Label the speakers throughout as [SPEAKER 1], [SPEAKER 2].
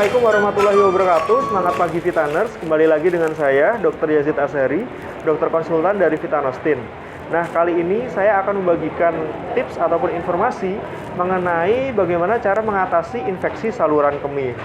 [SPEAKER 1] Assalamualaikum warahmatullahi wabarakatuh. Semangat pagi Vitaners. Kembali lagi dengan saya, Dr. Yazid Ashari, dokter konsultan dari Vitanostin. Nah, kali ini saya akan membagikan tips ataupun informasi mengenai bagaimana cara mengatasi infeksi saluran kemih.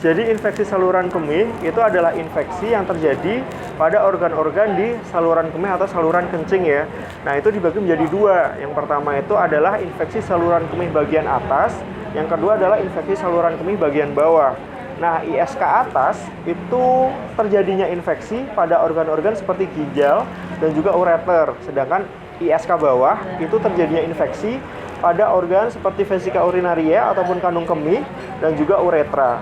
[SPEAKER 1] Jadi infeksi saluran kemih itu adalah infeksi yang terjadi pada organ-organ di saluran kemih atau saluran kencing ya. Nah, itu dibagi menjadi dua. Yang pertama itu adalah infeksi saluran kemih bagian atas, yang kedua adalah infeksi saluran kemih bagian bawah. Nah, ISK atas itu terjadinya infeksi pada organ-organ seperti ginjal dan juga ureter. Sedangkan ISK bawah itu terjadinya infeksi pada organ seperti vesika urinaria ataupun kandung kemih dan juga uretra.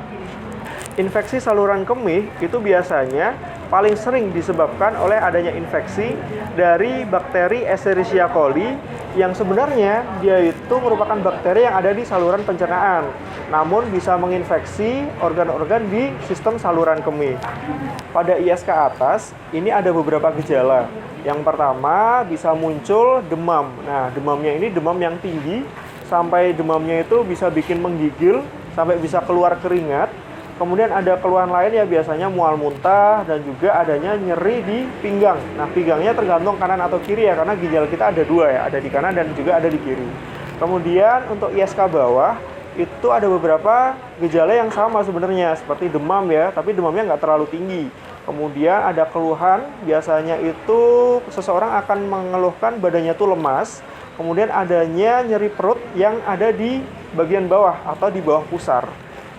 [SPEAKER 1] Infeksi saluran kemih itu biasanya paling sering disebabkan oleh adanya infeksi dari bakteri Escherichia coli yang sebenarnya dia itu merupakan bakteri yang ada di saluran pencernaan, namun bisa menginfeksi organ-organ di sistem saluran kemih. Pada ISK atas, ini ada beberapa gejala. Yang pertama bisa muncul demam. Nah, demamnya ini demam yang tinggi, sampai demamnya itu bisa bikin menggigil, sampai bisa keluar keringat. Kemudian ada keluhan lain ya biasanya mual muntah dan juga adanya nyeri di pinggang. Nah, pinggangnya tergantung kanan atau kiri ya, karena ginjal kita ada dua ya, ada di kanan dan juga ada di kiri. Kemudian untuk ISK bawah itu ada beberapa gejala yang sama sebenarnya, seperti demam ya, tapi demamnya nggak terlalu tinggi. Kemudian ada keluhan, biasanya itu seseorang akan mengeluhkan badannya tuh lemas. Kemudian adanya nyeri perut yang ada di bagian bawah atau di bawah pusar.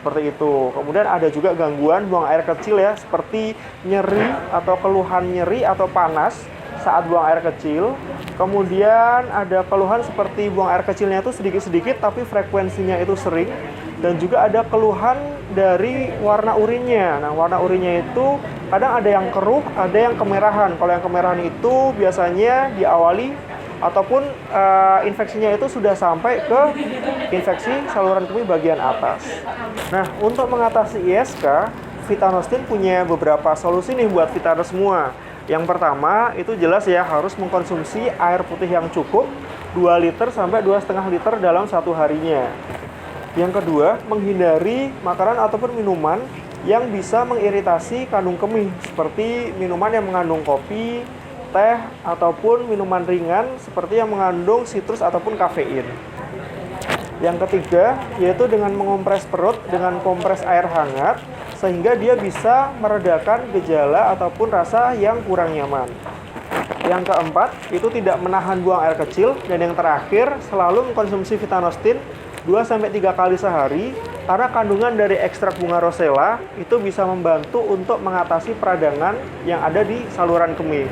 [SPEAKER 1] Seperti itu. Kemudian ada juga gangguan buang air kecil ya, seperti nyeri atau keluhan nyeri atau panas saat buang air kecil. Kemudian ada keluhan seperti buang air kecilnya itu sedikit-sedikit tapi frekuensinya itu sering. Dan juga ada keluhan dari warna urinnya. Nah, warna urinnya itu kadang ada yang keruh, ada yang kemerahan. Kalau yang kemerahan itu biasanya diawali ataupun infeksinya itu sudah sampai ke infeksi saluran kemih bagian atas. Nah, untuk mengatasi ISK, Vitanostin punya beberapa solusi nih buat Vitaners semua. Yang pertama, itu jelas ya harus mengkonsumsi air putih yang cukup, 2 liter sampai 2,5 liter dalam satu harinya. Yang kedua, menghindari makanan ataupun minuman yang bisa mengiritasi kandung kemih, seperti minuman yang mengandung kopi, teh, ataupun minuman ringan seperti yang mengandung sitrus ataupun kafein. Yang ketiga, yaitu dengan mengompres perut dengan kompres air hangat, sehingga dia bisa meredakan gejala ataupun rasa yang kurang nyaman. Yang keempat, itu tidak menahan buang air kecil. Dan yang terakhir, selalu mengkonsumsi Vitanostin 2-3 kali sehari, karena kandungan dari ekstrak bunga rosella itu bisa membantu untuk mengatasi peradangan yang ada di saluran kemih.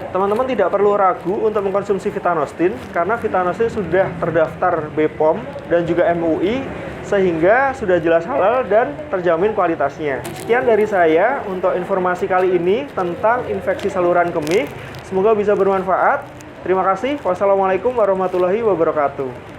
[SPEAKER 1] Teman-teman tidak perlu ragu untuk mengkonsumsi Vitanostin karena Vitanostin sudah terdaftar BPOM dan juga MUI, sehingga sudah jelas halal dan terjamin kualitasnya. Sekian dari saya untuk informasi kali ini tentang infeksi saluran kemih. Semoga bisa bermanfaat. Terima kasih. Wassalamualaikum warahmatullahi wabarakatuh.